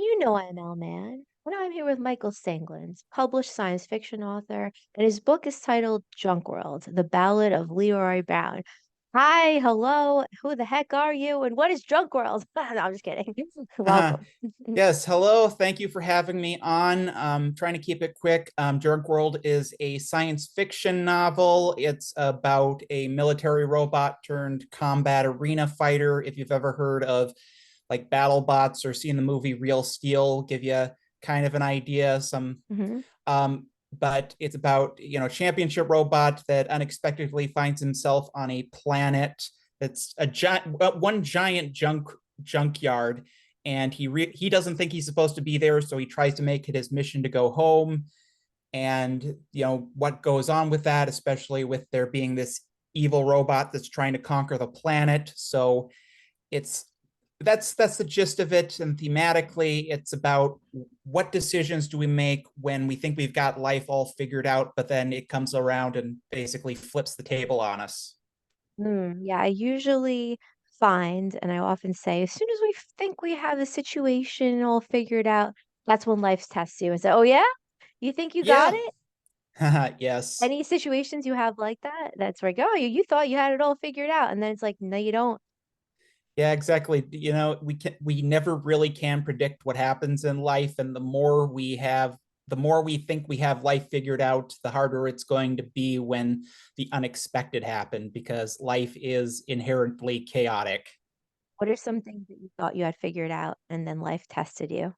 You know I'm L Man. Well, I'm here with Michael Stangeland, published science fiction author, and his book is titled Junk World, The Ballad of Leroy Brown. Hi, hello, who the heck are you, and what is Junk World? No, I'm just kidding. Uh, Welcome. yes, hello. Thank you for having me on. Trying to keep it quick. Junk World is a science fiction novel. It's about a military robot turned combat arena fighter. If you've ever heard of like battle bots or seen the movie Real Steel, give you kind of an idea. Hmm. But it's about championship robot that unexpectedly finds himself on a planet that's a giant one giant junkyard, and he doesn't think he's supposed to be there, so he tries to make it his mission to go home. And what goes on with that, especially with there being this evil robot that's trying to conquer the planet. So it's that's the gist of it. And thematically, it's about what decisions do we make when we think we've got life all figured out, but then it comes around and basically flips the table on us. Yeah, I usually find, and I often say, as soon as we think we have the situation all figured out, that's when life tests you and say, "Oh yeah, you think you got Yeah. it?" Yes. Any situations you have like that? That's like, oh, you thought you had it all figured out, and then it's like, no, you don't. Yeah, exactly. We never really can predict what happens in life, and the more we think we have life figured out, the harder it's going to be when the unexpected happen, because life is inherently chaotic. What are some things that you thought you had figured out, and then life tested you?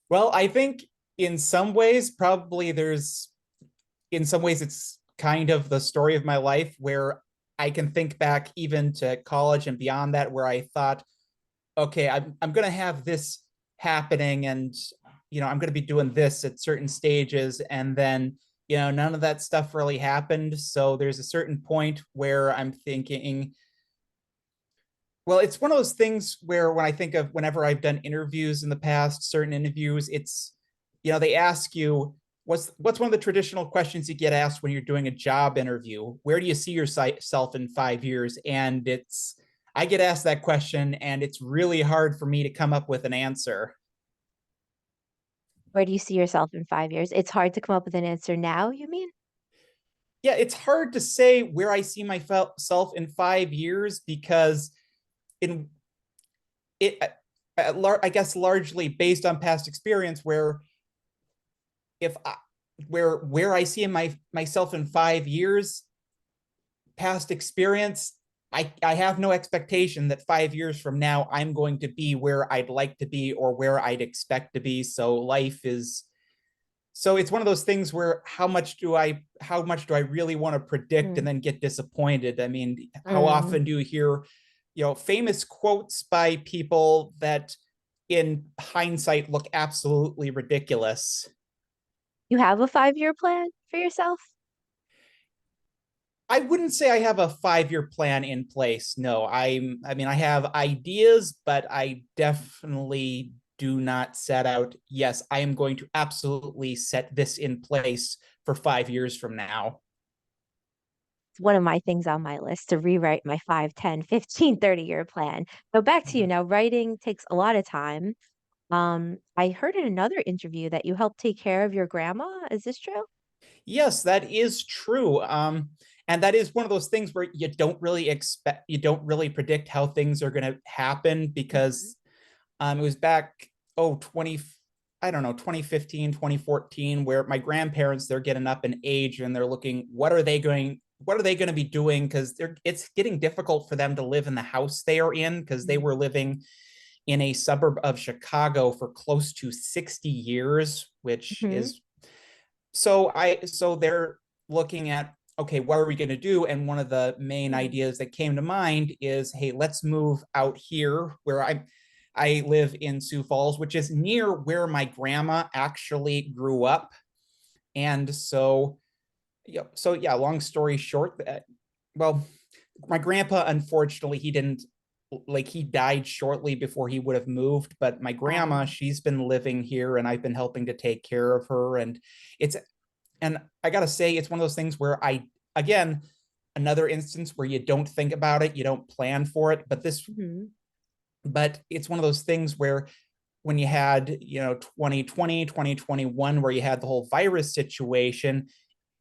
Well, I think in some ways, probably in some ways it's kind of the story of my life, where I can think back even to college and beyond that, where I thought, okay, I'm going to have this happening, and I'm going to be doing this at certain stages, and then none of that stuff really happened. So there's a certain point where I'm thinking, well, it's one of those things where when I think of whenever I've done interviews in the past, certain interviews, it's they ask you what's one of the traditional questions you get asked when you're doing a job interview. Where do you see yourself in 5 years? And it's I get asked that question, and it's really hard for me to come up with an answer. Where do you see yourself in 5 years? It's hard to come up with an answer now, you mean? Yeah, it's hard to say where I see myself in 5 years, because in it I guess largely based on past experience, if I, where I see myself in 5 years, past experience, I have no expectation that 5 years from now I'm going to be where I'd like to be or where I'd expect to be. So it's one of those things where how much do I really want to predict Mm. and then get disappointed? I mean, how Mm. often do you hear famous quotes by people that in hindsight look absolutely ridiculous? You have a 5-year plan for yourself? I wouldn't say I have a 5-year plan in place. No, I mean, I have ideas, but I definitely do not set out, yes, I am going to absolutely set this in place for 5 years from now. It's one of my things on my list to rewrite my 5, 10, 15, 30-year plan. So back to you now. Writing takes a lot of time. I heard in another interview that you helped take care of your grandma. Is this true? Yes, that is true. And that is one of those things where you don't really predict how things are going to happen, Mhm. because it was back, oh, 20, I don't know, 2015, 2014, where my grandparents, they're getting up in age, and they're looking, what are they going to be doing? Because it's getting difficult for them to live in the house they are in, because they were living in a suburb of Chicago for close to 60 years, which Mhm. is so they're looking at, okay, what are we going to do? And one of the main Mhm. ideas that came to mind is, hey, let's move out here where I live in Sioux Falls, which is near where my grandma actually grew up. And so yeah, long story short, well, my grandpa, unfortunately, he died shortly before he would have moved, but my grandma, Um, she's been living here, and I've been helping to take care of her. It's and I gotta say, it's one of those things where again, another instance where you don't think about it, you don't plan for it, but mhm. it's one of those things where when you had, 2020, 2021, where you had the whole virus situation.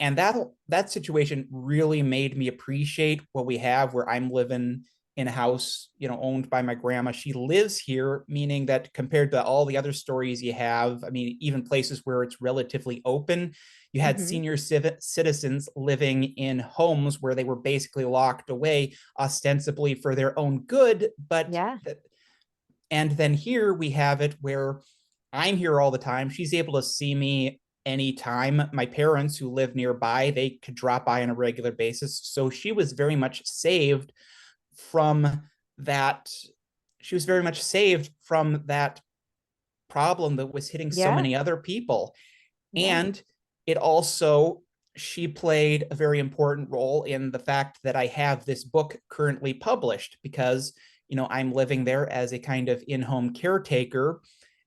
And that situation really made me appreciate what we have, where I'm living in a house, owned by my grandma. She lives here, meaning that compared to all the other stories you have, I mean, even places where it's relatively open, you had Hmm. senior citizens living in homes where they were basically locked away, ostensibly for their own good. Yeah. And then here we have it where I'm here all the time. She's able to see me anytime. My parents who live nearby, they could drop by on a regular basis. So she was very much saved from that. She was very much saved from that problem that was hitting so Yeah. many other people. Yeah. And it also, she played a very important role in the fact that I have this book currently published because, I'm living there as a kind of in home caretaker.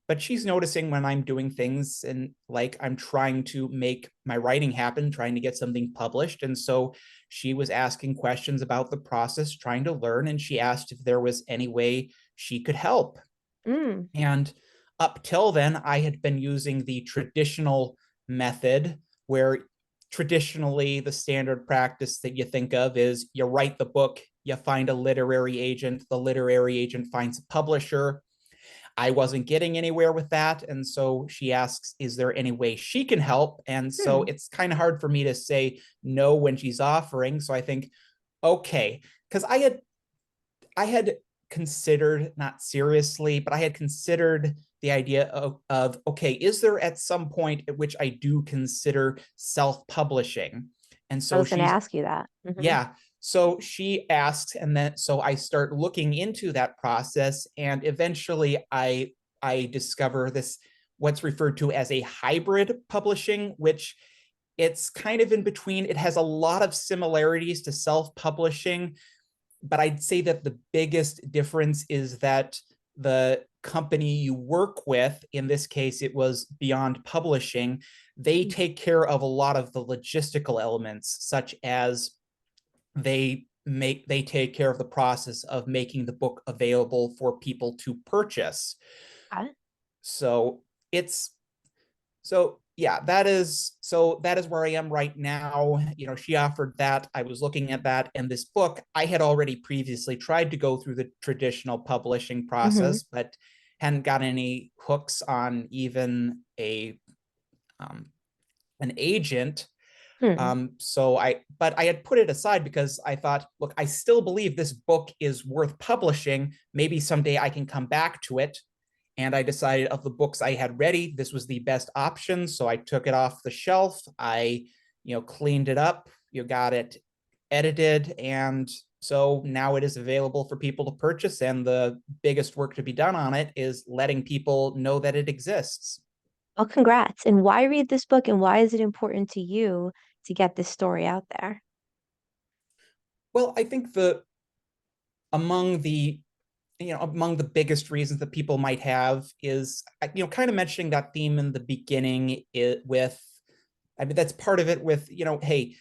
But she's noticing when I'm doing things and like I'm trying to make my writing happen, trying to get something published. And so she was asking questions about the process, trying to learn. And she asked if there was any way she could help. Mm. And up till then, I had been using the traditional method where traditionally the standard practice that you think of is you write the book, you find a literary agent, the literary agent finds a publisher. I wasn't getting anywhere with that. And so she asks, is there any way she can help? And so Hmm. it's kind of hard for me to say no when she's offering. So I think, okay, because I had considered, not seriously, but I had considered the idea of okay, is there at some point at which I do consider self-publishing? And I so was going to she's, ask you that. yeah. So she asks, and then so I start looking into that process, and eventually I discover this what's referred to as a hybrid publishing, which it's kind of in between. It has a lot of similarities to self-publishing, but I'd say that the biggest difference is that the company you work with, in this case, it was Beyond Publishing, they take care of a lot of the logistical elements, such as they take care of the process of making the book available for people to purchase. Okay. So it's so yeah, that is where I am right now. She offered that. I was looking at that, and this book I had already previously tried to go through the traditional publishing Hmm. process, but hadn't got any hooks on even a um, an agent. Hmm. But I had put it aside because I thought, look, I still believe this book is worth publishing. Maybe someday I can come back to it. And I decided of the books I had ready, this was the best option. So I took it off the shelf. I, cleaned it up. You got it edited. And so now it is available for people to purchase. And the biggest work to be done on it is letting people know that it exists. Well, congrats. And why read this book and why is it important to you to get this story out there? Well, I think among the among the biggest reasons that people might have is, kind of mentioning that theme in the beginning with, I mean, that's part of it with, hey,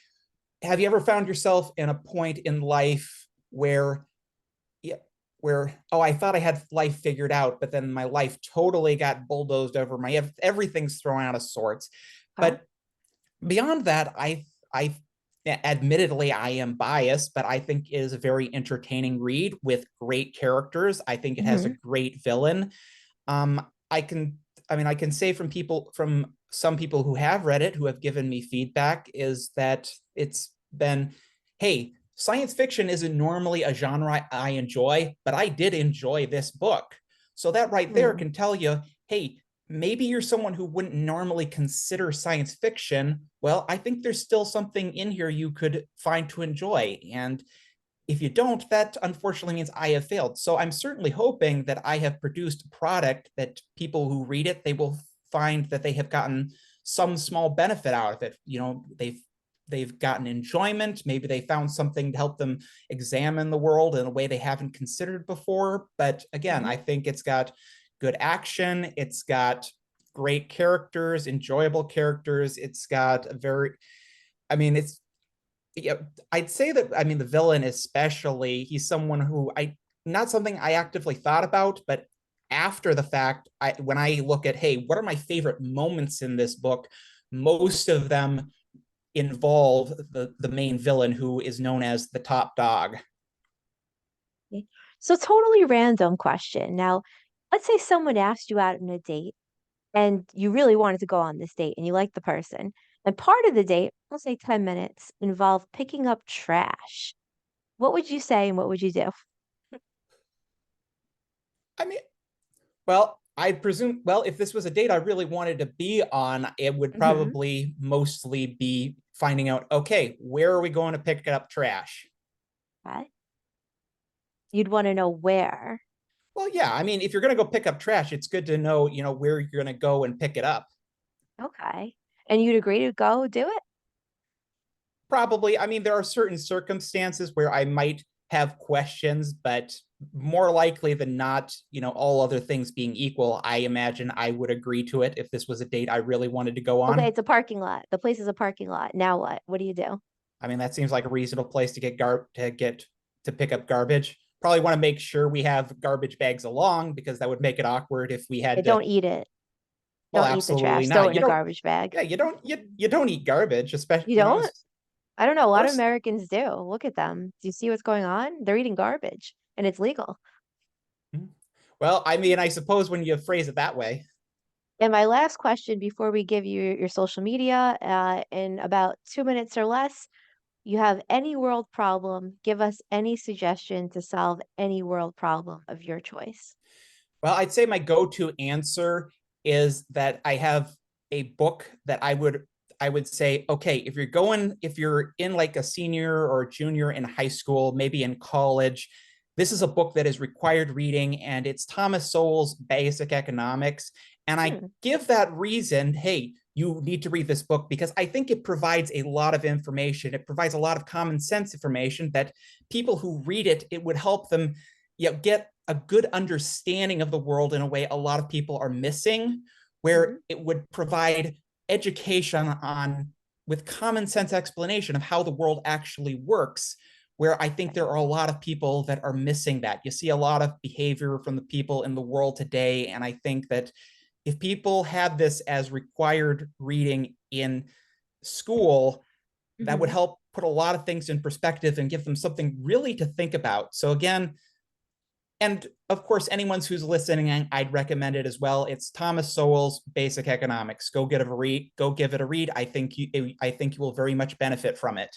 have you ever found yourself in a point in life where, yeah, oh, I thought I had life figured out, but then my life totally got bulldozed over. Everything's thrown out of sorts. Okay. But beyond that, I admittedly I am biased, but I think it is a very entertaining read with great characters. I think it has a Hmm. great villain. I can, I mean, I can say from some people who have read it, who have given me feedback, is that it's been, hey, science fiction isn't normally a genre I enjoy, but I did enjoy this book. So that right there Hmm. can tell you, hey, maybe you're someone who wouldn't normally consider science fiction. Well, I think there's still something in here you could find to enjoy. And if you don't, that unfortunately means I have failed. So I'm certainly hoping that I have produced a product that people who read it, they will find that they have gotten some small benefit out of it. They've gotten enjoyment. Maybe they found something to help them examine the world in a way they haven't considered before. But again, Hmm. I think it's got good action. It's got great characters, enjoyable characters. It's got a very, I mean, it's, yeah, I'd say that, I mean, the villain especially, he's someone who not something I actively thought about, but after the fact, when I look at, hey, what are my favorite moments in this book, most of them involve the main villain, who is known as the top dog. Okay. So totally random question. Now, let's say someone asked you out on a date and you really wanted to go on this date and you like the person. And part of the date, let's say 10 minutes, involved picking up trash. What would you say and what would you do? I mean, well, I presume, well, if this was a date I really wanted to be on, it would Hmm. probably mostly be finding out, okay, where are we going to pick up trash? Okay. You'd want to know where. Well, yeah, I mean, if you're going to go pick up trash, it's good to know, where you're going to go and pick it up. Okay. And you'd agree to go do it? Probably, I mean, there are certain circumstances where I might have questions, but more likely than not, all other things being equal, I imagine I would agree to it if this was a date I really wanted to go Okay, on. it's a parking lot. The place is a parking lot. Now what? What do you do? I mean, that seems like a reasonable place to pick up garbage. Probably want to make sure we have garbage bags along, because that would make it awkward if we Yeah, had to. don't eat it. Well, Don't eat the absolutely trash. Throw it not. in You a don't. garbage bag. Yeah, you don't eat garbage, especially You don't? I don't know. A of lot of course. Americans do. Look at them. Do you see what's going on? They're eating garbage and it's legal. Well, I mean, I suppose when you phrase it that way. And my last question before we give you your social media, in about 2 minutes or less, you have any world problem, give us any suggestion to solve any world problem of your choice. Well, I'd say my go-to answer is that I have a book that I would say, okay, if you're in like a senior or a junior in high school, maybe in college, this is a book that is required reading, and it's Thomas Sowell's Basic Economics. And I Hmm. give that reason, hey, you need to read this book, because I think it provides a lot of information. It provides a lot of common sense information that people who read it, it would help them, get a good understanding of the world in a way a lot of people are missing, Hmm. where it would provide education on with common sense explanation of how the world actually works, where I think there are a lot of people that are missing that. You see a lot of behavior from the people in the world today, and I think that if people had this as required reading in school, that would Hmm. help put a lot of things in perspective and give them something really to think about. So again, and of course, anyone who's listening, I'd recommend it as well. It's Thomas Sowell's Basic Economics. Go get a read. Go give it a read. I think you will very much benefit from it.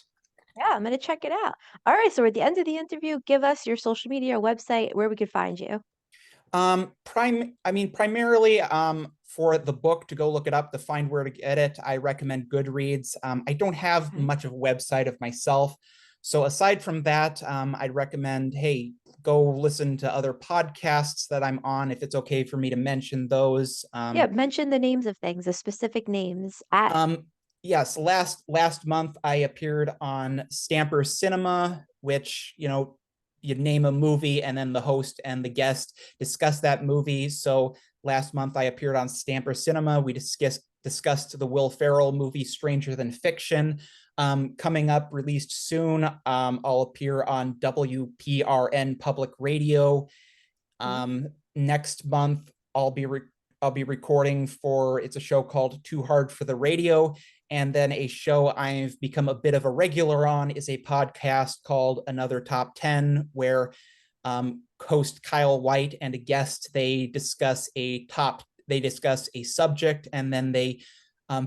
Yeah, I'm gonna check it out. All right, so at the end of the interview, give us your social media website where we could find you. Primarily, for the book, to go look it up, to find where to get it, I recommend Goodreads. I don't have Okay. much of a website of myself, so aside from that, I'd recommend, hey, go listen to other podcasts that I'm on, if it's okay for me to mention those. Yeah, mention the names of things, the specific names at. Um, yes, last month I appeared on Stamper Cinema, which, you name a movie and then the host and the guest discuss that movie. So last month I appeared on Stamper Cinema. We discussed the Will Ferrell movie Stranger Than Fiction. Coming up, released soon, I'll appear on WPRN Public Radio. Next month, I'll be recording for, it's a show called Too Hard for the Radio, and then a show I've become a bit of a regular on is a podcast called Another Top 10, where host Kyle White and a guest, they discuss a subject, and then they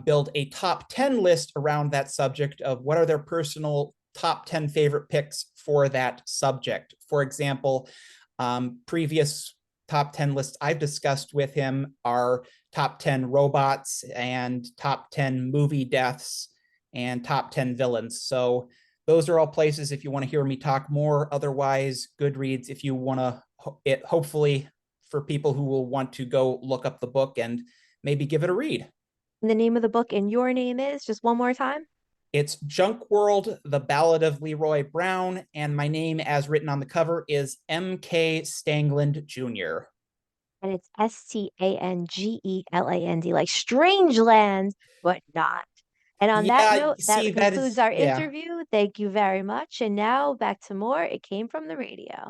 build a top 10 list around that subject of what are their personal top 10 favorite picks for that subject. For example, previous top 10 lists I've discussed with him are top 10 robots and top 10 movie deaths and top 10 villains. So those are all places if you want to hear me talk more. Otherwise, Goodreads, if you want to, it hopefully for people who will want to go look up the book and maybe give it a read. And the name of the book and your name is just one more time. It's Junk World, The Ballad of Leroy Brown, and my name, as written on the cover, is M.K. Stangeland Jr. And it's Stangeland, like Strangeland, but not. And on that Yeah, note, see, that that concludes is, our yeah. interview. Thank you very much. And now back to more. It came from the radio.